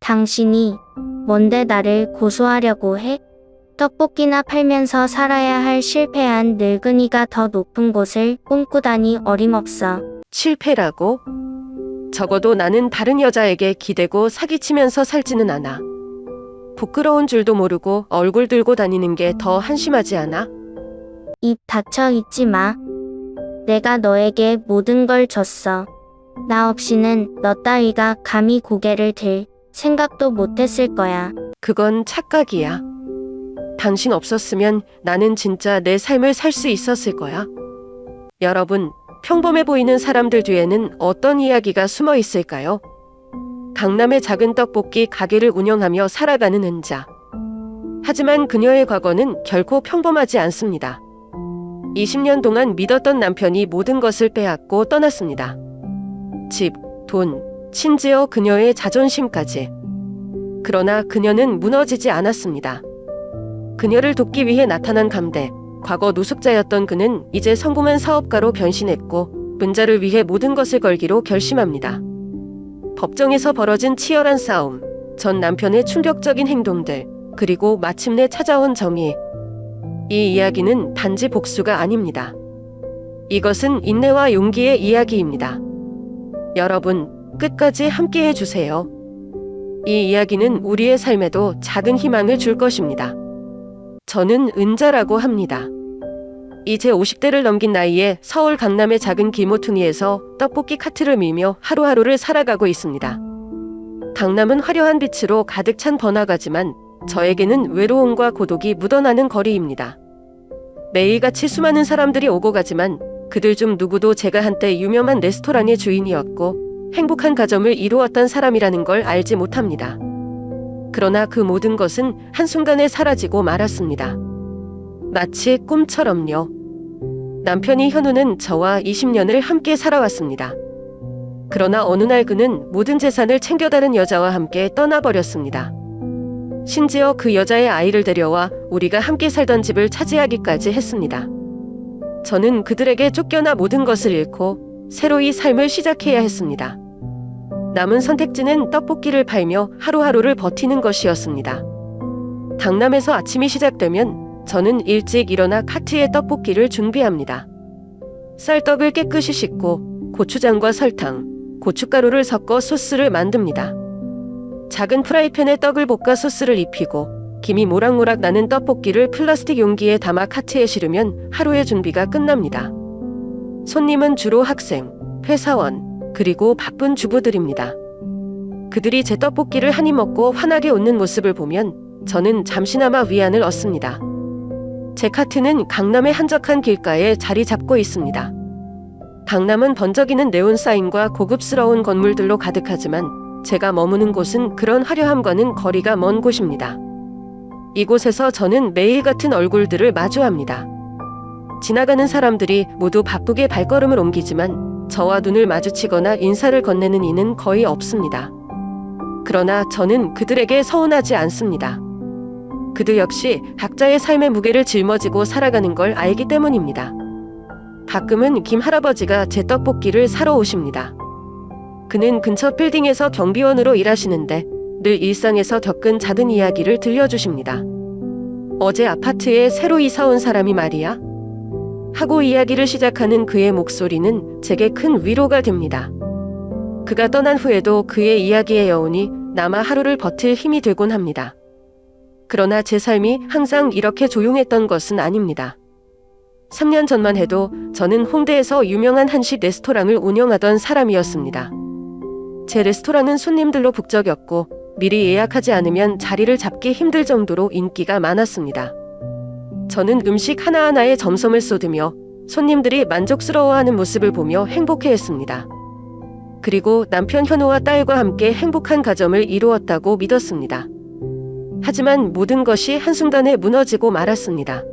당신이 뭔데 나를 고소하려고 해? 떡볶이나 팔면서 살아야 할 실패한 늙은이가 더 높은 곳을 꿈꾸다니 어림없어. 실패라고? 적어도 나는 다른 여자에게 기대고 사기치면서 살지는 않아. 부끄러운 줄도 모르고 얼굴 들고 다니는 게 더 한심하지 않아? 입 닫혀 있지 마. 내가 너에게 모든 걸 줬어. 나 없이는 너 따위가 감히 고개를 들 생각도 못했을 거야. 그건 착각이야. 당신 없었으면 나는 진짜 내 삶을 살 수 있었을 거야. 여러분, 평범해 보이는 사람들 뒤에는 어떤 이야기가 숨어 있을까요? 강남의 작은 떡볶이 가게를 운영하며 살아가는 은자. 하지만 그녀의 과거는 결코 평범하지 않습니다. 20년 동안 믿었던 남편이 모든 것을 빼앗고 떠났습니다. 집, 돈, 심지어 그녀의 자존심까지. 그러나 그녀는 무너지지 않았습니다. 그녀를 돕기 위해 나타난 감대. 과거 노숙자였던 그는 이제 성공한 사업가로 변신했고 은자를 위해 모든 것을 걸기로 결심합니다. 법정에서 벌어진 치열한 싸움, 전 남편의 충격적인 행동들, 그리고 마침내 찾아온 정의. 이 이야기는 단지 복수가 아닙니다. 이것은 인내와 용기의 이야기입니다. 여러분, 끝까지 함께 해주세요. 이 이야기는 우리의 삶에도 작은 희망을 줄 것입니다. 저는 은자라고 합니다. 이제 50대를 넘긴 나이에 서울 강남의 작은 기모퉁이에서 떡볶이 카트를 밀며 하루하루를 살아가고 있습니다. 강남은 화려한 빛으로 가득 찬 번화가지만 저에게는 외로움과 고독이 묻어나는 거리입니다. 매일같이 수많은 사람들이 오고 가지만 그들 중 누구도 제가 한때 유명한 레스토랑의 주인이었고 행복한 가정을 이루었던 사람이라는 걸 알지 못합니다. 그러나 그 모든 것은 한순간에 사라지고 말았습니다. 마치 꿈처럼요. 남편이 현우는 저와 20년을 함께 살아왔습니다. 그러나 어느 날 그는 모든 재산을 챙겨 다른 여자와 함께 떠나버렸습니다. 심지어 그 여자의 아이를 데려와 우리가 함께 살던 집을 차지하기까지 했습니다. 저는 그들에게 쫓겨나 모든 것을 잃고 새로이 삶을 시작해야 했습니다. 남은 선택지는 떡볶이를 팔며 하루하루를 버티는 것이었습니다. 강남에서 아침이 시작되면 저는 일찍 일어나 카트에 떡볶이를 준비합니다. 쌀떡을 깨끗이 씻고 고추장과 설탕, 고춧가루를 섞어 소스를 만듭니다. 작은 프라이팬에 떡을 볶아 소스를 입히고 김이 모락모락 나는 떡볶이를 플라스틱 용기에 담아 카트에 실으면 하루의 준비가 끝납니다. 손님은 주로 학생, 회사원, 그리고 바쁜 주부들입니다. 그들이 제 떡볶이를 한 입 먹고 환하게 웃는 모습을 보면 저는 잠시나마 위안을 얻습니다. 제 카트는 강남의 한적한 길가에 자리 잡고 있습니다. 강남은 번쩍이는 네온 사인과 고급스러운 건물들로 가득하지만 제가 머무는 곳은 그런 화려함과는 거리가 먼 곳입니다. 이곳에서 저는 매일 같은 얼굴들을 마주합니다. 지나가는 사람들이 모두 바쁘게 발걸음을 옮기지만 저와 눈을 마주치거나 인사를 건네는 이는 거의 없습니다. 그러나 저는 그들에게 서운하지 않습니다. 그들 역시 각자의 삶의 무게를 짊어지고 살아가는 걸 알기 때문입니다. 가끔은 김 할아버지가 제 떡볶이를 사러 오십니다. 그는 근처 빌딩에서 경비원으로 일하시는데 늘 일상에서 겪은 작은 이야기를 들려주십니다. 어제 아파트에 새로 이사 온 사람이 말이야? 하고 이야기를 시작하는 그의 목소리는 제게 큰 위로가 됩니다. 그가 떠난 후에도 그의 이야기의 여운이 남아 하루를 버틸 힘이 되곤 합니다. 그러나 제 삶이 항상 이렇게 조용했던 것은 아닙니다. 3년 전만 해도 저는 홍대에서 유명한 한식 레스토랑을 운영하던 사람이었습니다. 제 레스토랑은 손님들로 북적였고 미리 예약하지 않으면 자리를 잡기 힘들 정도로 인기가 많았습니다. 저는 음식 하나하나에 점성을 쏟으며 손님들이 만족스러워하는 모습을 보며 행복해했습니다. 그리고 남편 현우와 딸과 함께 행복한 가정을 이루었다고 믿었습니다. 하지만 모든 것이 한순간에 무너지고 말았습니다.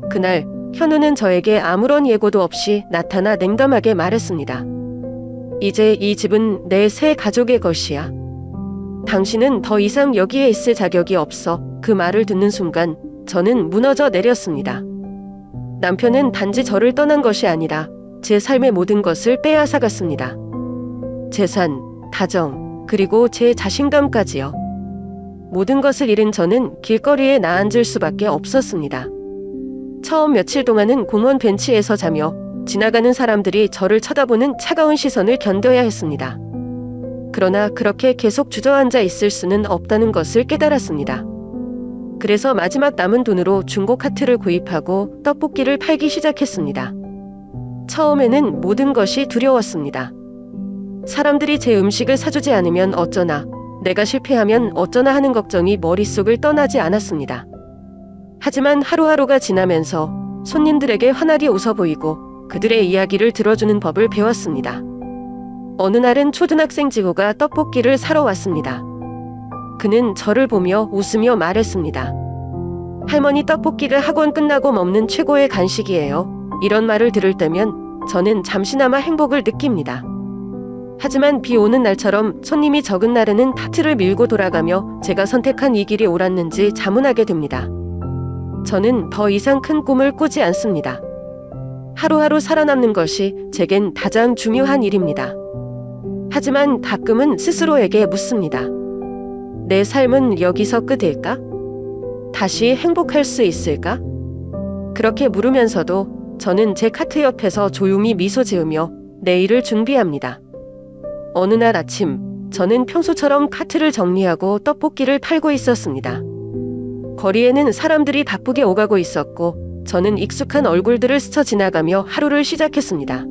그날 현우는 저에게 아무런 예고도 없이 나타나 냉담하게 말했습니다. 이제 이 집은 내 새 가족의 것이야. 당신은 더 이상 여기에 있을 자격이 없어. 그 말을 듣는 순간 저는 무너져 내렸습니다. 남편은 단지 저를 떠난 것이 아니라 제 삶의 모든 것을 빼앗아갔습니다. 재산, 가정, 그리고 제 자신감까지요. 모든 것을 잃은 저는 길거리에 나앉을 수밖에 없었습니다. 처음 며칠 동안은 공원 벤치에서 자며 지나가는 사람들이 저를 쳐다보는 차가운 시선을 견뎌야 했습니다. 그러나 그렇게 계속 주저앉아 있을 수는 없다는 것을 깨달았습니다. 그래서 마지막 남은 돈으로 중고 카트를 구입하고 떡볶이를 팔기 시작했습니다. 처음에는 모든 것이 두려웠습니다. 사람들이 제 음식을 사주지 않으면 어쩌나, 내가 실패하면 어쩌나 하는 걱정이 머릿속을 떠나지 않았습니다. 하지만 하루하루가 지나면서 손님들에게 환하게 웃어 보이고 그들의 이야기를 들어주는 법을 배웠습니다. 어느 날은 초등학생 지호가 떡볶이를 사러 왔습니다. 그는 저를 보며 웃으며 말했습니다. 할머니, 떡볶이가 학원 끝나고 먹는 최고의 간식이에요. 이런 말을 들을 때면 저는 잠시나마 행복을 느낍니다. 하지만 비 오는 날처럼 손님이 적은 날에는 카트를 밀고 돌아가며 제가 선택한 이 길이 옳았는지 자문하게 됩니다. 저는 더 이상 큰 꿈을 꾸지 않습니다. 하루하루 살아남는 것이 제겐 가장 중요한 일입니다. 하지만 가끔은 스스로에게 묻습니다. 내 삶은 여기서 끝일까? 다시 행복할 수 있을까? 그렇게 물으면서도 저는 제 카트 옆에서 조용히 미소 지으며 내일을 준비합니다. 어느 날 아침, 저는 평소처럼 카트를 정리하고 떡볶이를 팔고 있었습니다. 거리에는 사람들이 바쁘게 오가고 있었고, 저는 익숙한 얼굴들을 스쳐 지나가며 하루를 시작했습니다.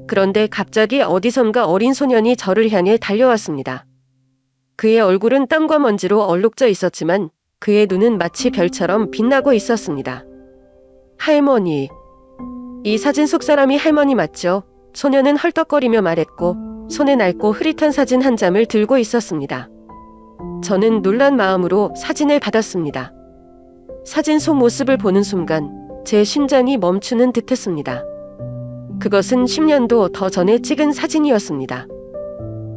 그런데 갑자기 어디선가 어린 소년이 저를 향해 달려왔습니다. 그의 얼굴은 땀과 먼지로 얼룩져 있었지만 그의 눈은 마치 별처럼 빛나고 있었습니다. 할머니. 이 사진 속 사람이 할머니 맞죠? 소년은 헐떡거리며 말했고 손에 낡고 흐릿한 사진 한 장을 들고 있었습니다. 저는 놀란 마음으로 사진을 받았습니다. 사진 속 모습을 보는 순간 제 심장이 멈추는 듯했습니다. 그것은 10년도 더 전에 찍은 사진이었습니다.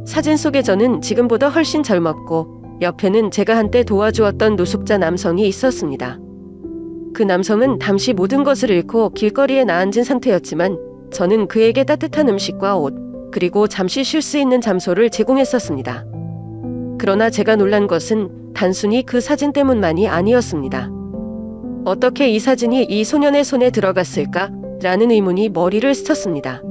사진 속의 저는 지금보다 훨씬 젊었고 옆에는 제가 한때 도와주었던 노숙자 남성이 있었습니다. 그 남성은 잠시 모든 것을 잃고 길거리에 나앉은 상태였지만 저는 그에게 따뜻한 음식과 옷, 그리고 잠시 쉴 수 있는 장소를 제공했었습니다. 그러나 제가 놀란 것은 단순히 그 사진 때문만이 아니었습니다. 어떻게 이 사진이 이 소년의 손에 들어갔을까? 라는 의문이 머리를 스쳤습니다.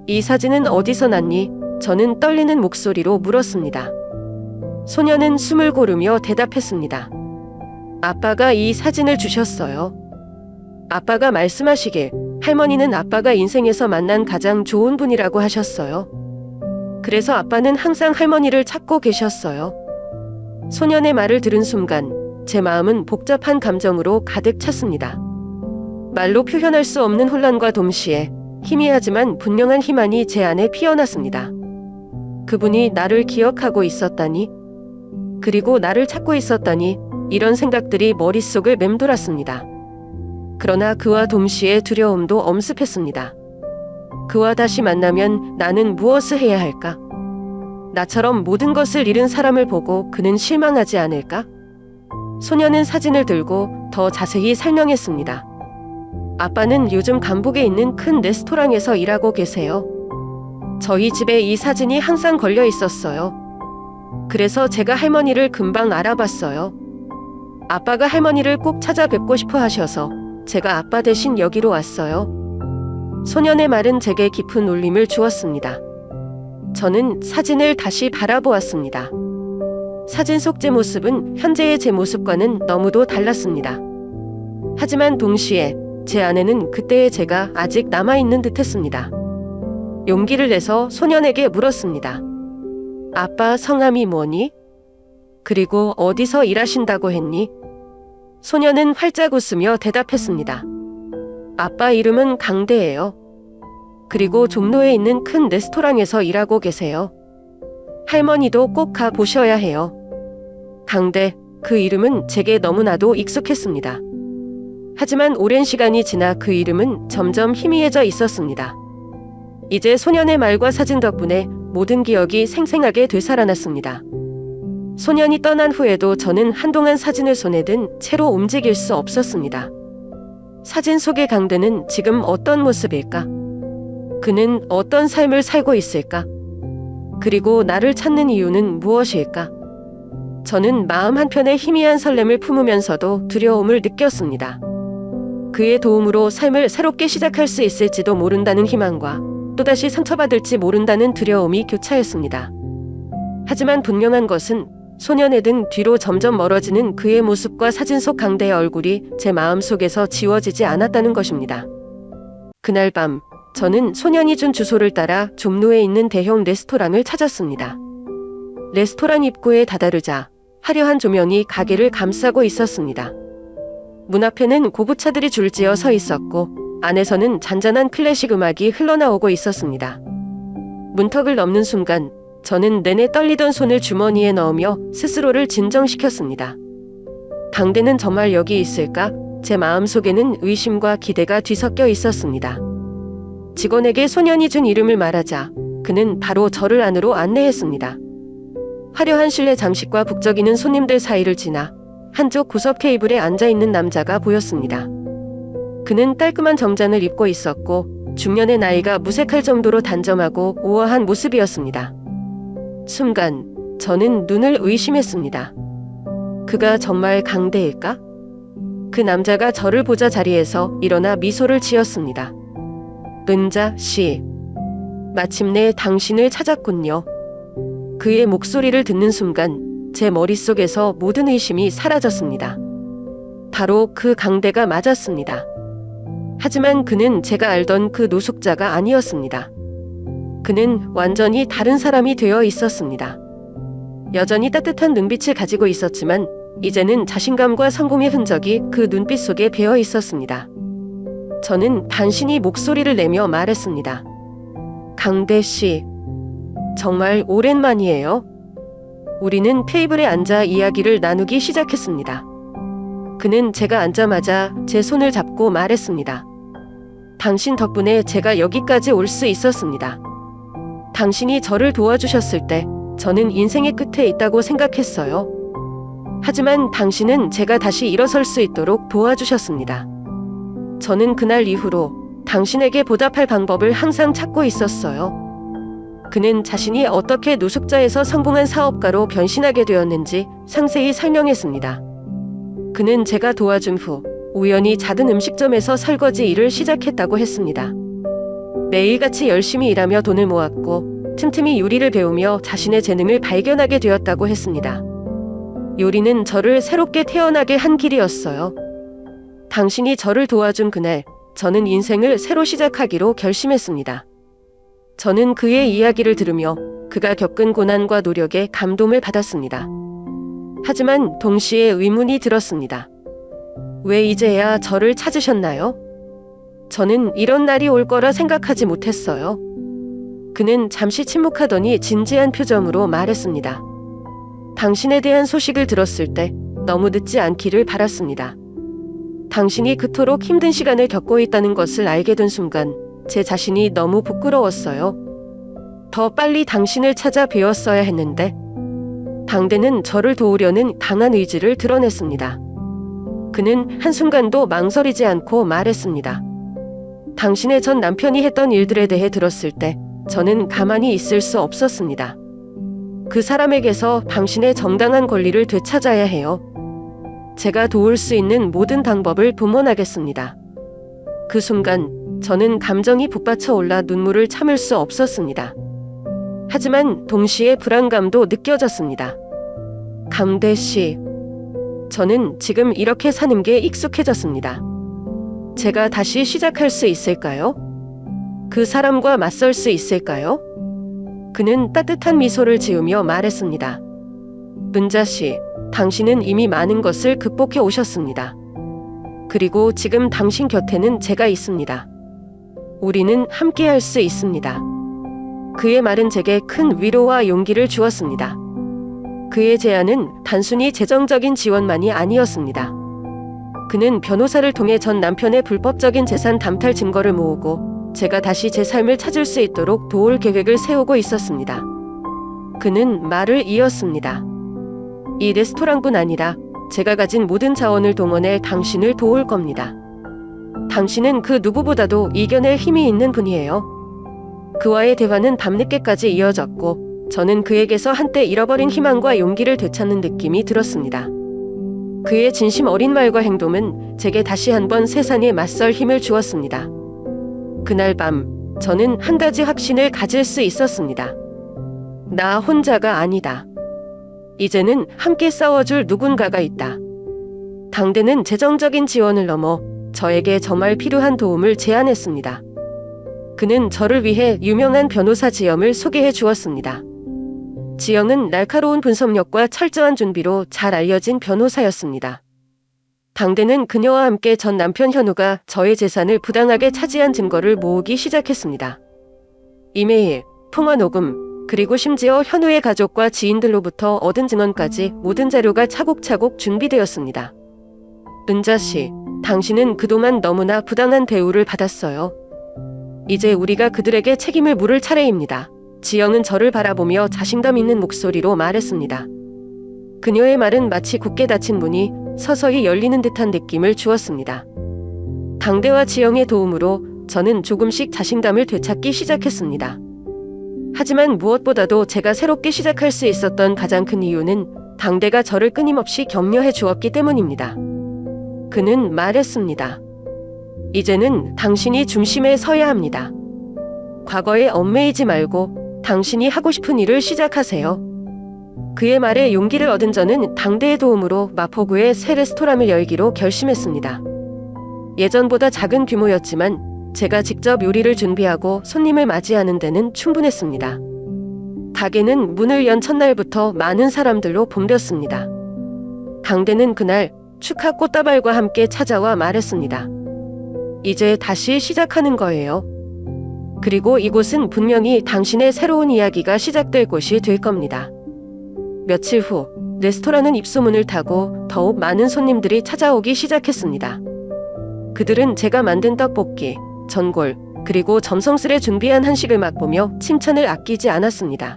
이 사진은 어디서 났니? 저는 떨리는 목소리로 물었습니다. 소년은 숨을 고르며 대답했습니다. 아빠가 이 사진을 주셨어요. 아빠가 말씀하시길 할머니는 아빠가 인생에서 만난 가장 좋은 분이라고 하셨어요. 그래서 아빠는 항상 할머니를 찾고 계셨어요. 소년의 말을 들은 순간 제 마음은 복잡한 감정으로 가득 찼습니다. 말로 표현할 수 없는 혼란과 동시에 희미하지만 분명한 희망이 제 안에 피어났습니다. 그분이 나를 기억하고 있었다니, 그리고 나를 찾고 있었다니, 이런 생각들이 머릿속을 맴돌았습니다. 그러나 그와 동시에 두려움도 엄습했습니다. 그와 다시 만나면 나는 무엇을 해야 할까? 나처럼 모든 것을 잃은 사람을 보고 그는 실망하지 않을까? 소년은 사진을 들고 더 자세히 설명했습니다. 아빠는 요즘 감북에 있는 큰 레스토랑에서 일하고 계세요. 저희 집에 이 사진이 항상 걸려 있었어요. 그래서 제가 할머니를 금방 알아봤어요. 아빠가 할머니를 꼭 찾아뵙고 싶어 하셔서 제가 아빠 대신 여기로 왔어요. 소년의 말은 제게 깊은 울림을 주었습니다. 저는 사진을 다시 바라보았습니다. 사진 속 제 모습은 현재의 제 모습과는 너무도 달랐습니다. 하지만 동시에 제 안에는 그때의 제가 아직 남아있는 듯했습니다. 용기를 내서 소년에게 물었습니다. 아빠 성함이 뭐니? 그리고 어디서 일하신다고 했니? 소년은 활짝 웃으며 대답했습니다. 아빠 이름은 강대예요. 그리고 종로에 있는 큰 레스토랑에서 일하고 계세요. 할머니도 꼭 가보셔야 해요. 강대, 그 이름은 제게 너무나도 익숙했습니다. 하지만 오랜 시간이 지나 그 이름은 점점 희미해져 있었습니다. 이제 소년의 말과 사진 덕분에 모든 기억이 생생하게 되살아났습니다. 소년이 떠난 후에도 저는 한동안 사진을 손에 든 채로 움직일 수 없었습니다. 사진 속의 강대는 지금 어떤 모습일까? 그는 어떤 삶을 살고 있을까? 그리고 나를 찾는 이유는 무엇일까? 저는 마음 한편에 희미한 설렘을 품으면서도 두려움을 느꼈습니다. 그의 도움으로 삶을 새롭게 시작할 수 있을지도 모른다는 희망과 또다시 상처받을지 모른다는 두려움이 교차했습니다. 하지만 분명한 것은 소년의 등 뒤로 점점 멀어지는 그의 모습과 사진 속 강대의 얼굴이 제 마음속에서 지워지지 않았다는 것입니다. 그날 밤 저는 소년이 준 주소를 따라 종로에 있는 대형 레스토랑을 찾았습니다. 레스토랑 입구에 다다르자 화려한 조명이 가게를 감싸고 있었습니다. 문 앞에는 고부차들이 줄지어 서 있었고 안에서는 잔잔한 클래식 음악이 흘러나오고 있었습니다. 문턱을 넘는 순간 저는 내내 떨리던 손을 주머니에 넣으며 스스로를 진정시켰습니다. 강대는 정말 여기 있을까? 제 마음속에는 의심과 기대가 뒤섞여 있었습니다. 직원에게 소년이 준 이름을 말하자 그는 바로 저를 안으로 안내했습니다. 화려한 실내 장식과 북적이는 손님들 사이를 지나 한쪽 구석 테이블에 앉아있는 남자가 보였습니다. 그는 깔끔한 정장을 입고 있었고 중년의 나이가 무색할 정도로 단정하고 우아한 모습이었습니다. 순간 저는 눈을 의심했습니다. 그가 정말 강대일까? 그 남자가 저를 보자 자리에서 일어나 미소를 지었습니다. 은자 씨, 마침내 당신을 찾았군요. 그의 목소리를 듣는 순간 제 머릿속에서 모든 의심이 사라졌습니다. 바로 그 강대가 맞았습니다. 하지만 그는 제가 알던 그 노숙자가 아니었습니다. 그는 완전히 다른 사람이 되어 있었습니다. 여전히 따뜻한 눈빛을 가지고 있었지만 이제는 자신감과 성공의 흔적이 그 눈빛 속에 배어 있었습니다. 저는 단신이 목소리를 내며 말했습니다. 강대 씨, 정말 오랜만이에요. 우리는 테이블에 앉아 이야기를 나누기 시작했습니다. 그는 제가 앉자마자 제 손을 잡고 말했습니다. 당신 덕분에 제가 여기까지 올 수 있었습니다. 당신이 저를 도와주셨을 때 저는 인생의 끝에 있다고 생각했어요. 하지만 당신은 제가 다시 일어설 수 있도록 도와주셨습니다. 저는 그날 이후로 당신에게 보답할 방법을 항상 찾고 있었어요. 그는 자신이 어떻게 노숙자에서 성공한 사업가로 변신하게 되었는지 상세히 설명했습니다. 그는 제가 도와준 후 우연히 작은 음식점에서 설거지 일을 시작했다고 했습니다. 매일같이 열심히 일하며 돈을 모았고 틈틈이 요리를 배우며 자신의 재능을 발견하게 되었다고 했습니다. 요리는 저를 새롭게 태어나게 한 길이었어요. 당신이 저를 도와준 그날 저는 인생을 새로 시작하기로 결심했습니다. 저는 그의 이야기를 들으며 그가 겪은 고난과 노력에 감동을 받았습니다. 하지만 동시에 의문이 들었습니다. 왜 이제야 저를 찾으셨나요? 저는 이런 날이 올 거라 생각하지 못했어요. 그는 잠시 침묵하더니 진지한 표정으로 말했습니다. 당신에 대한 소식을 들었을 때 너무 늦지 않기를 바랐습니다. 당신이 그토록 힘든 시간을 겪고 있다는 것을 알게 된 순간 제 자신이 너무 부끄러웠어요. 더 빨리 당신을 찾아 뵈었어야 했는데 강대는 저를 도우려는 강한 의지를 드러냈습니다. 그는 한순간도 망설이지 않고 말했습니다. 당신의 전 남편이 했던 일들에 대해 들었을 때 저는 가만히 있을 수 없었습니다. 그 사람에게서 당신의 정당한 권리를 되찾아야 해요. 제가 도울 수 있는 모든 방법을 동원하겠습니다. 그 순간 저는 감정이 북받쳐 올라 눈물을 참을 수 없었습니다. 하지만 동시에 불안감도 느껴졌습니다. 강대 씨, 저는 지금 이렇게 사는 게 익숙해졌습니다. 제가 다시 시작할 수 있을까요? 그 사람과 맞설 수 있을까요? 그는 따뜻한 미소를 지으며 말했습니다. 은자 씨, 당신은 이미 많은 것을 극복해 오셨습니다. 그리고 지금 당신 곁에는 제가 있습니다. 우리는 함께 할 수 있습니다. 그의 말은 제게 큰 위로와 용기를 주었습니다. 그의 제안은 단순히 재정적인 지원만이 아니었습니다. 그는 변호사를 통해 전 남편의 불법적인 재산 담탈 증거를 모으고 제가 다시 제 삶을 찾을 수 있도록 도울 계획을 세우고 있었습니다. 그는 말을 이었습니다. 이 레스토랑뿐 아니라 제가 가진 모든 자원을 동원해 당신을 도울 겁니다. 당신은 그 누구보다도 이겨낼 힘이 있는 분이에요. 그와의 대화는 밤늦게까지 이어졌고 저는 그에게서 한때 잃어버린 희망과 용기를 되찾는 느낌이 들었습니다. 그의 진심 어린 말과 행동은 제게 다시 한번 세상에 맞설 힘을 주었습니다. 그날 밤 저는 한 가지 확신을 가질 수 있었습니다. 나 혼자가 아니다. 이제는 함께 싸워줄 누군가가 있다. 당대는 재정적인 지원을 넘어 저에게 정말 필요한 도움을 제안했습니다. 그는 저를 위해 유명한 변호사 지영을 소개해 주었습니다. 지영은 날카로운 분석력과 철저한 준비로 잘 알려진 변호사였습니다. 당대는 그녀와 함께 전 남편 현우가 저의 재산을 부당하게 차지한 증거를 모으기 시작했습니다. 이메일, 통화 녹음, 그리고 심지어 현우의 가족과 지인들로부터 얻은 증언까지 모든 자료가 차곡차곡 준비되었습니다. 은자 씨, 당신은 그동안 너무나 부당한 대우를 받았어요. 이제 우리가 그들에게 책임을 물을 차례입니다. 지영은 저를 바라보며 자신감 있는 목소리로 말했습니다. 그녀의 말은 마치 굳게 닫힌 문이 서서히 열리는 듯한 느낌을 주었습니다. 당대와 지영의 도움으로 저는 조금씩 자신감을 되찾기 시작했습니다. 하지만 무엇보다도 제가 새롭게 시작할 수 있었던 가장 큰 이유는 당대가 저를 끊임없이 격려해 주었기 때문입니다. 그는 말했습니다. 이제는 당신이 중심에 서야 합니다. 과거에 얽매이지 말고 당신이 하고 싶은 일을 시작하세요. 그의 말에 용기를 얻은 저는 당대의 도움으로 마포구에 새 레스토랑을 열기로 결심했습니다. 예전보다 작은 규모였지만 제가 직접 요리를 준비하고 손님을 맞이하는 데는 충분했습니다. 가게는 문을 연 첫날부터 많은 사람들로 붐볐습니다. 당대는 그날 축하 꽃다발과 함께 찾아와 말했습니다. 이제 다시 시작하는 거예요. 그리고 이곳은 분명히 당신의 새로운 이야기가 시작될 곳이 될 겁니다. 며칠 후 레스토랑은 입소문을 타고 더욱 많은 손님들이 찾아오기 시작했습니다. 그들은 제가 만든 떡볶이, 전골, 그리고 정성스레 준비한 한식을 맛보며 칭찬을 아끼지 않았습니다.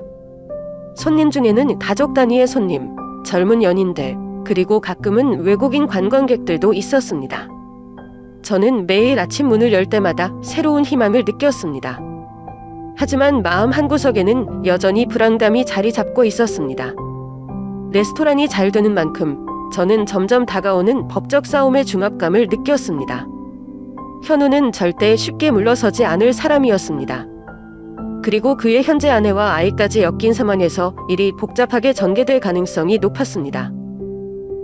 손님 중에는 가족 단위의 손님, 젊은 연인들, 그리고 가끔은 외국인 관광객들도 있었습니다. 저는 매일 아침 문을 열 때마다 새로운 희망을 느꼈습니다. 하지만 마음 한구석에는 여전히 불안감이 자리 잡고 있었습니다. 레스토랑이 잘 되는 만큼 저는 점점 다가오는 법적 싸움의 중압감을 느꼈습니다. 현우는 절대 쉽게 물러서지 않을 사람이었습니다. 그리고 그의 현재 아내와 아이까지 엮인 상황에서 일이 복잡하게 전개될 가능성이 높았습니다.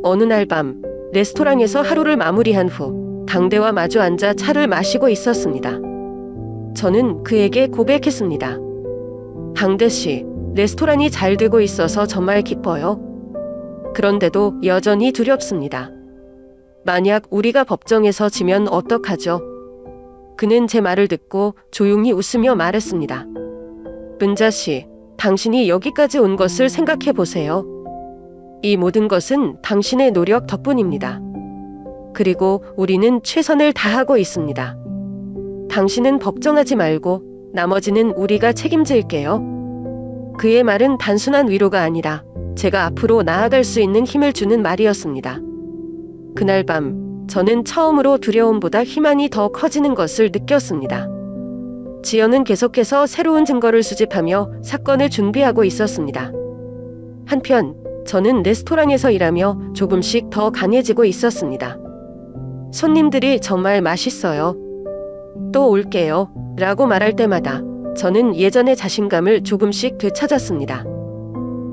어느 날 밤 레스토랑에서 하루를 마무리한 후 당대와 마주 앉아 차를 마시고 있었습니다. 저는 그에게 고백했습니다. 당대 씨, 레스토랑이 잘 되고 있어서 정말 기뻐요. 그런데도 여전히 두렵습니다. 만약 우리가 법정에서 지면 어떡하죠? 그는 제 말을 듣고 조용히 웃으며 말했습니다. 은자 씨, 당신이 여기까지 온 것을 생각해 보세요. 이 모든 것은 당신의 노력 덕분입니다. 그리고 우리는 최선을 다하고 있습니다. 당신은 걱정하지 말고 나머지는 우리가 책임질게요. 그의 말은 단순한 위로가 아니라 제가 앞으로 나아갈 수 있는 힘을 주는 말이었습니다. 그날 밤 저는 처음으로 두려움보다 희망이 더 커지는 것을 느꼈습니다. 지연은 계속해서 새로운 증거를 수집하며 사건을 준비하고 있었습니다. 한편 저는 레스토랑에서 일하며 조금씩 더 강해지고 있었습니다. 손님들이 정말 맛있어요. 또 올게요. 라고 말할 때마다 저는 예전의 자신감을 조금씩 되찾았습니다.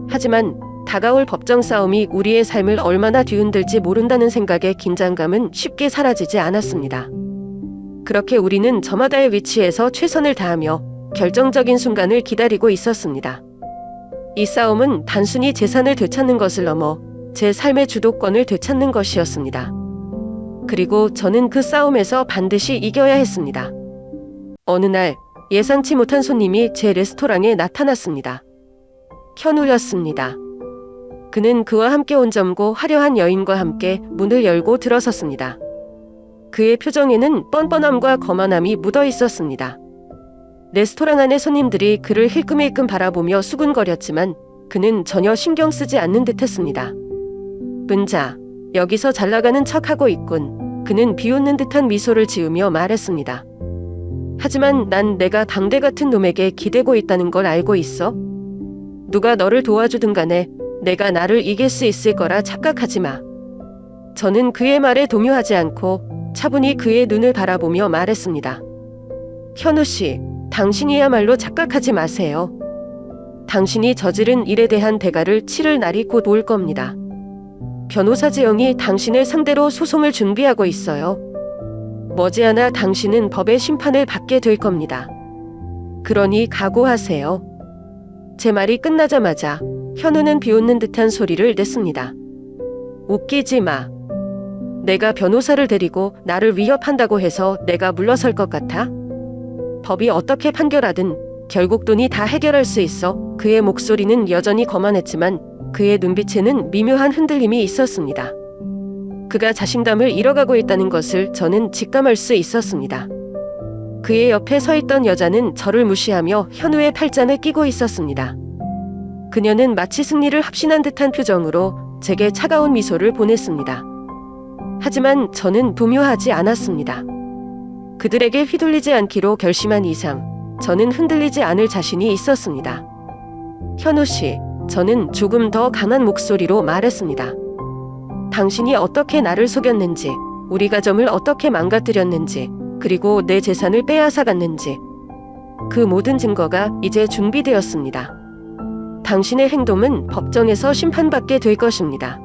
하지만 다가올 법정 싸움이 우리의 삶을 얼마나 뒤흔들지 모른다는 생각에 긴장감은 쉽게 사라지지 않았습니다. 그렇게 우리는 저마다의 위치에서 최선을 다하며 결정적인 순간을 기다리고 있었습니다. 이 싸움은 단순히 재산을 되찾는 것을 넘어 제 삶의 주도권을 되찾는 것이었습니다. 그리고 저는 그 싸움에서 반드시 이겨야 했습니다. 어느 날 예상치 못한 손님이 제 레스토랑에 나타났습니다. 현우였습니다. 그는 그와 함께 온 점고 화려한 여인과 함께 문을 열고 들어섰습니다. 그의 표정에는 뻔뻔함과 거만함이 묻어 있었습니다. 레스토랑 안의 손님들이 그를 힐끔힐끔 바라보며 수군거렸지만 그는 전혀 신경 쓰지 않는 듯했습니다. 은자, 여기서 잘 나가는 척하고 있군. 그는 비웃는 듯한 미소를 지으며 말했습니다. 하지만 난 내가 당대 같은 놈에게 기대고 있다는 걸 알고 있어? 누가 너를 도와주든 간에 내가 나를 이길 수 있을 거라 착각하지 마. 저는 그의 말에 동요하지 않고 차분히 그의 눈을 바라보며 말했습니다. 현우 씨, 당신이야말로 착각하지 마세요. 당신이 저지른 일에 대한 대가를 치를 날이 곧 올 겁니다. 변호사 지영이 당신을 상대로 소송을 준비하고 있어요. 머지않아 당신은 법의 심판을 받게 될 겁니다. 그러니 각오하세요. 제 말이 끝나자마자 현우는 비웃는 듯한 소리를 냈습니다. 웃기지 마. 내가 변호사를 데리고 나를 위협한다고 해서 내가 물러설 것 같아? 법이 어떻게 판결하든 결국 돈이 다 해결할 수 있어. 그의 목소리는 여전히 거만했지만 그의 눈빛에는 미묘한 흔들림이 있었습니다. 그가 자신감을 잃어가고 있다는 것을 저는 직감할 수 있었습니다. 그의 옆에 서 있던 여자는 저를 무시하며 현우의 팔짱을 끼고 있었습니다. 그녀는 마치 승리를 합신한 듯한 표정으로 제게 차가운 미소를 보냈습니다. 하지만 저는 도묘하지 않았습니다. 그들에게 휘둘리지 않기로 결심한 이상 저는 흔들리지 않을 자신이 있었습니다. 현우 씨, 저는 조금 더 강한 목소리로 말했습니다. 당신이 어떻게 나를 속였는지, 우리 가정을 어떻게 망가뜨렸는지, 그리고 내 재산을 빼앗아갔는지, 그 모든 증거가 이제 준비되었습니다. 당신의 행동은 법정에서 심판받게 될 것입니다.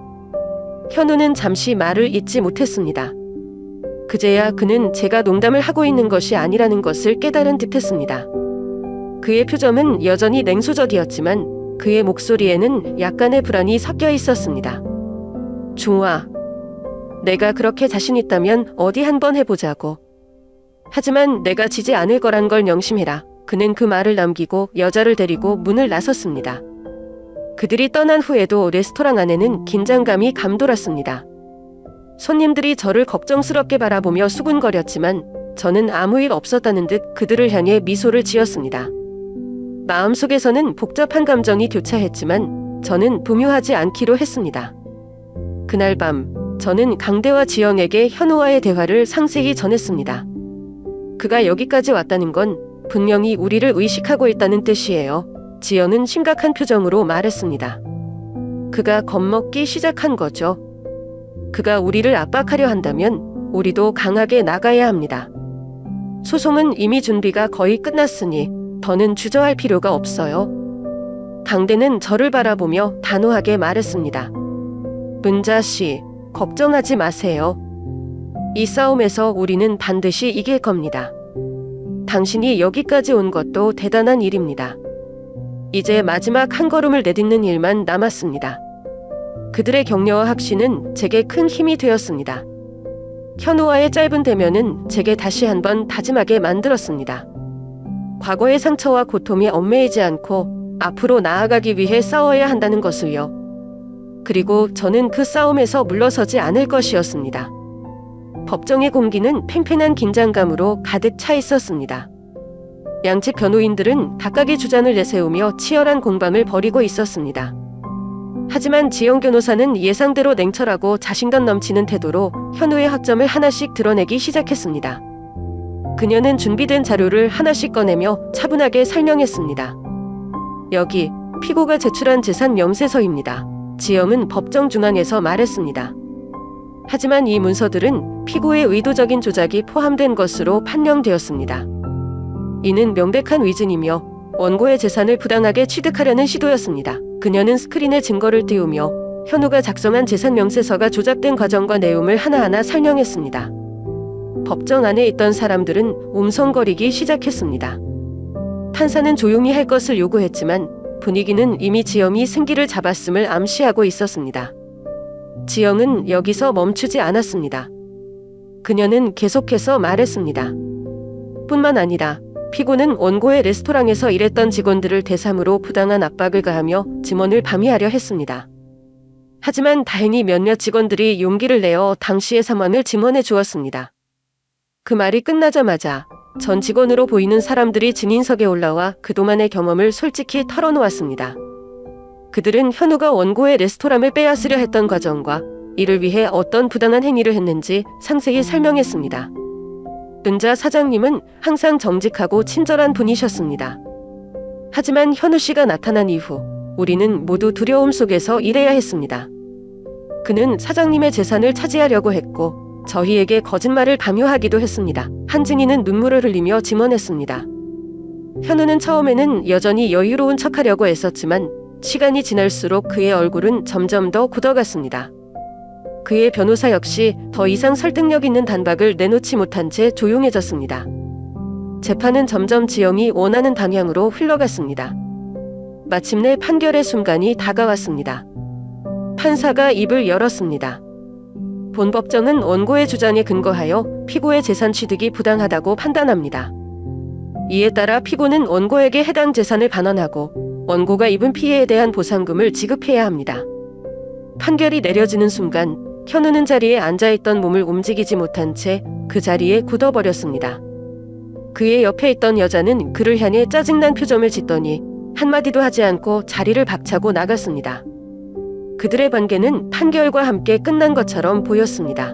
현우는 잠시 말을 잇지 못했습니다. 그제야 그는 제가 농담을 하고 있는 것이 아니라는 것을 깨달은 듯했습니다. 그의 표정은 여전히 냉소적이었지만 그의 목소리에는 약간의 불안이 섞여 있었습니다. 좋아. 내가 그렇게 자신 있다면 어디 한번 해보자고. 하지만 내가 지지 않을 거란 걸 명심해라. 그는 그 말을 남기고 여자를 데리고 문을 나섰습니다. 그들이 떠난 후에도 레스토랑 안에는 긴장감이 감돌았습니다. 손님들이 저를 걱정스럽게 바라보며 수군거렸지만 저는 아무 일 없었다는 듯 그들을 향해 미소를 지었습니다. 마음속에서는 복잡한 감정이 교차했지만 저는 도묘하지 않기로 했습니다. 그날 밤 저는 강대와 지영에게 현우와의 대화를 상세히 전했습니다. 그가 여기까지 왔다는 건 분명히 우리를 의식하고 있다는 뜻이에요. 지영은 심각한 표정으로 말했습니다. 그가 겁먹기 시작한 거죠. 그가 우리를 압박하려 한다면 우리도 강하게 나가야 합니다. 소송은 이미 준비가 거의 끝났으니 더는 주저할 필요가 없어요. 강대는 저를 바라보며 단호하게 말했습니다. 문자 씨, 걱정하지 마세요. 이 싸움에서 우리는 반드시 이길 겁니다. 당신이 여기까지 온 것도 대단한 일입니다. 이제 마지막 한 걸음을 내딛는 일만 남았습니다. 그들의 격려와 확신은 제게 큰 힘이 되었습니다. 현우와의 짧은 대면은 제게 다시 한번 다짐하게 만들었습니다. 과거의 상처와 고통에 얽매이지 않고 앞으로 나아가기 위해 싸워야 한다는 것을요. 그리고 저는 그 싸움에서 물러서지 않을 것이었습니다. 법정의 공기는 팽팽한 긴장감으로 가득 차 있었습니다. 양측 변호인들은 각각의 주장을 내세우며 치열한 공방을 벌이고 있었습니다. 하지만 지영 변호사는 예상대로 냉철하고 자신감 넘치는 태도로 현우의 학점을 하나씩 드러내기 시작했습니다. 그녀는 준비된 자료를 하나씩 꺼내며 차분하게 설명했습니다. 여기 피고가 제출한 재산 명세서입니다. 지영은 법정 중앙에서 말했습니다. 하지만 이 문서들은 피고의 의도적인 조작이 포함된 것으로 판명되었습니다. 이는 명백한 위증이며 원고의 재산을 부당하게 취득하려는 시도였습니다. 그녀는 스크린에 증거를 띄우며 현우가 작성한 재산 명세서가 조작된 과정과 내용을 하나하나 설명했습니다. 법정 안에 있던 사람들은 웅성거리기 시작했습니다. 판사는 조용히 할 것을 요구했지만 분위기는 이미 지영이 승기를 잡았음을 암시하고 있었습니다. 지영은 여기서 멈추지 않았습니다. 그녀는 계속해서 말했습니다. 뿐만 아니라 피고는 원고의 레스토랑에서 일했던 직원들을 대상으로 부당한 압박을 가하며 증언을 밤이하려 했습니다. 하지만 다행히 몇몇 직원들이 용기를 내어 당시의 상황을 증언해 주었습니다. 그 말이 끝나자마자 전 직원으로 보이는 사람들이 증인석에 올라와 그동안의 경험을 솔직히 털어놓았습니다. 그들은 현우가 원고의 레스토랑을 빼앗으려 했던 과정과 이를 위해 어떤 부당한 행위를 했는지 상세히 설명했습니다. 은자 사장님은 항상 정직하고 친절한 분이셨습니다. 하지만 현우 씨가 나타난 이후 우리는 모두 두려움 속에서 일해야 했습니다. 그는 사장님의 재산을 차지하려고 했고 저희에게 거짓말을 강요하기도 했습니다. 한진이는 눈물을 흘리며 증언했습니다. 현우는 처음에는 여전히 여유로운 척하려고 애썼지만 시간이 지날수록 그의 얼굴은 점점 더 굳어갔습니다. 그의 변호사 역시 더 이상 설득력 있는 단박을 내놓지 못한 채 조용해졌습니다. 재판은 점점 지영이 원하는 방향으로 흘러갔습니다. 마침내 판결의 순간이 다가왔습니다. 판사가 입을 열었습니다. 본 법정은 원고의 주장에 근거하여 피고의 재산 취득이 부당하다고 판단합니다. 이에 따라 피고는 원고에게 해당 재산을 반환하고 원고가 입은 피해에 대한 보상금을 지급해야 합니다. 판결이 내려지는 순간 현우는 자리에 앉아있던 몸을 움직이지 못한 채 그 자리에 굳어버렸습니다. 그의 옆에 있던 여자는 그를 향해 짜증난 표정을 짓더니 한마디도 하지 않고 자리를 박차고 나갔습니다. 그들의 관계는 판결과 함께 끝난 것처럼 보였습니다.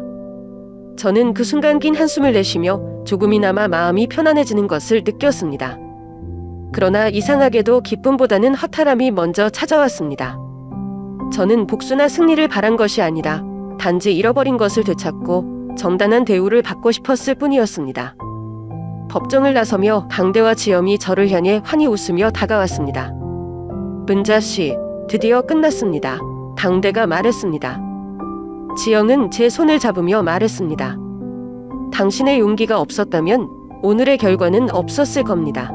저는 그 순간 긴 한숨을 내쉬며 조금이나마 마음이 편안해지는 것을 느꼈습니다. 그러나 이상하게도 기쁨보다는 허탈함이 먼저 찾아왔습니다. 저는 복수나 승리를 바란 것이 아니라 단지 잃어버린 것을 되찾고 정당한 대우를 받고 싶었을 뿐이었습니다. 법정을 나서며 강대와 지엄이 저를 향해 환히 웃으며 다가왔습니다. 은자 씨, 드디어 끝났습니다. 강대가 말했습니다. 지영은 제 손을 잡으며 말했습니다. 당신의 용기가 없었다면 오늘의 결과는 없었을 겁니다.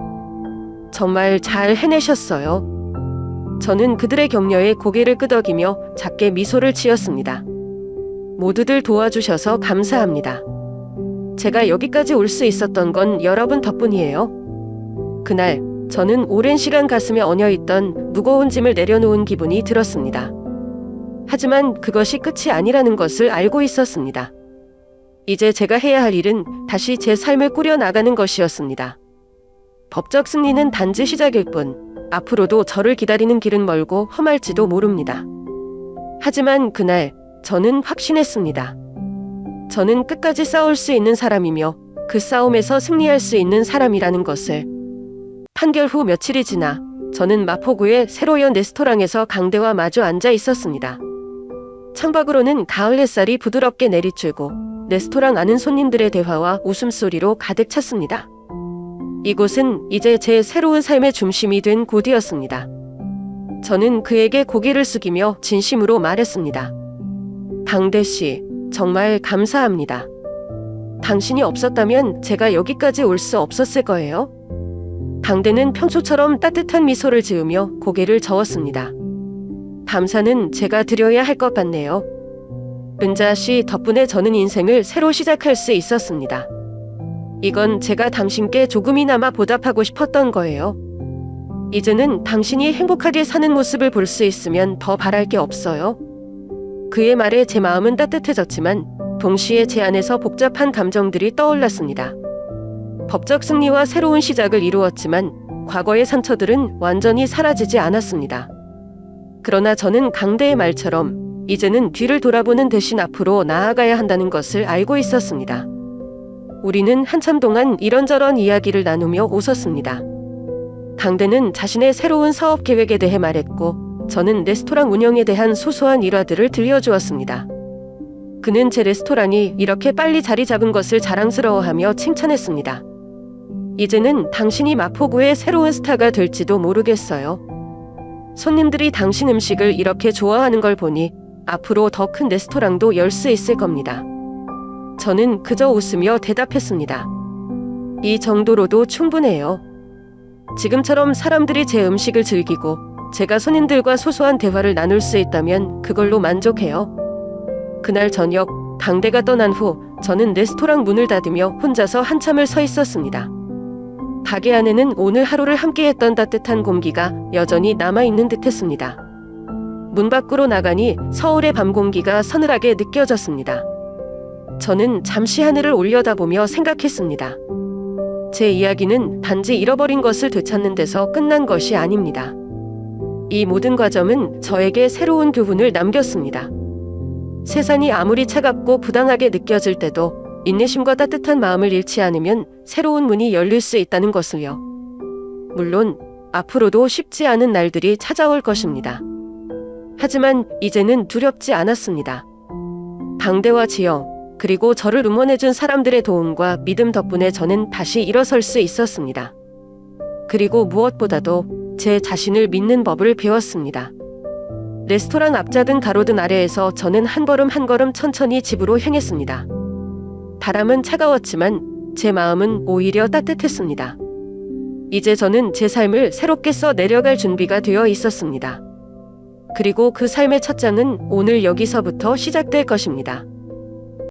정말 잘 해내셨어요. 저는 그들의 격려에 고개를 끄덕이며 작게 미소를 지었습니다. 모두들 도와주셔서 감사합니다. 제가 여기까지 올 수 있었던 건 여러분 덕분이에요. 그날 저는 오랜 시간 가슴에 얹어있던 무거운 짐을 내려놓은 기분이 들었습니다. 하지만 그것이 끝이 아니라는 것을 알고 있었습니다. 이제 제가 해야 할 일은 다시 제 삶을 꾸려나가는 것이었습니다. 법적 승리는 단지 시작일 뿐 앞으로도 저를 기다리는 길은 멀고 험할지도 모릅니다. 하지만 그날 저는 확신했습니다. 저는 끝까지 싸울 수 있는 사람이며 그 싸움에서 승리할 수 있는 사람이라는 것을. 판결 후 며칠이 지나 저는 마포구의 새로 연 레스토랑에서 강대와 마주 앉아 있었습니다. 창밖으로는 가을 햇살이 부드럽게 내리쬐고 레스토랑 안은 손님들의 대화와 웃음소리로 가득 찼습니다. 이곳은 이제 제 새로운 삶의 중심이 된 곳이었습니다. 저는 그에게 고개를 숙이며 진심으로 말했습니다. 강대 씨, 정말 감사합니다. 당신이 없었다면 제가 여기까지 올 수 없었을 거예요. 강대는 평소처럼 따뜻한 미소를 지으며 고개를 저었습니다. 감사는 제가 드려야 할 것 같네요. 은자 씨 덕분에 저는 인생을 새로 시작할 수 있었습니다. 이건 제가 당신께 조금이나마 보답하고 싶었던 거예요. 이제는 당신이 행복하게 사는 모습을 볼 수 있으면 더 바랄 게 없어요. 그의 말에 제 마음은 따뜻해졌지만 동시에 제 안에서 복잡한 감정들이 떠올랐습니다. 법적 승리와 새로운 시작을 이루었지만 과거의 상처들은 완전히 사라지지 않았습니다. 그러나 저는 강대의 말처럼 이제는 뒤를 돌아보는 대신 앞으로 나아가야 한다는 것을 알고 있었습니다. 우리는 한참 동안 이런저런 이야기를 나누며 웃었습니다. 강대는 자신의 새로운 사업 계획에 대해 말했고 저는 레스토랑 운영에 대한 소소한 일화들을 들려주었습니다. 그는 제 레스토랑이 이렇게 빨리 자리 잡은 것을 자랑스러워하며 칭찬했습니다. 이제는 당신이 마포구의 새로운 스타가 될지도 모르겠어요. 손님들이 당신 음식을 이렇게 좋아하는 걸 보니 앞으로 더 큰 레스토랑도 열 수 있을 겁니다. 저는 그저 웃으며 대답했습니다. 이 정도로도 충분해요. 지금처럼 사람들이 제 음식을 즐기고 제가 손님들과 소소한 대화를 나눌 수 있다면 그걸로 만족해요. 그날 저녁 강대가 떠난 후 저는 레스토랑 문을 닫으며 혼자서 한참을 서 있었습니다. 가게 안에는 오늘 하루를 함께했던 따뜻한 공기가 여전히 남아있는 듯했습니다. 문 밖으로 나가니 서울의 밤 공기가 서늘하게 느껴졌습니다. 저는 잠시 하늘을 올려다보며 생각했습니다. 제 이야기는 단지 잃어버린 것을 되찾는 데서 끝난 것이 아닙니다. 이 모든 과정은 저에게 새로운 교훈을 남겼습니다. 세상이 아무리 차갑고 부당하게 느껴질 때도 인내심과 따뜻한 마음을 잃지 않으면 새로운 문이 열릴 수 있다는 것을요. 물론 앞으로도 쉽지 않은 날들이 찾아올 것입니다. 하지만 이제는 두렵지 않았습니다. 당대와 지영, 그리고 저를 응원해준 사람들의 도움과 믿음 덕분에 저는 다시 일어설 수 있었습니다. 그리고 무엇보다도 제 자신을 믿는 법을 배웠습니다. 레스토랑 앞좌등 가로등 아래에서 저는 한 걸음 한 걸음 천천히 집으로 향했습니다. 바람은 차가웠지만 제 마음은 오히려 따뜻했습니다. 이제 저는 제 삶을 새롭게 써 내려갈 준비가 되어 있었습니다. 그리고 그 삶의 첫 장은 오늘 여기서부터 시작될 것입니다.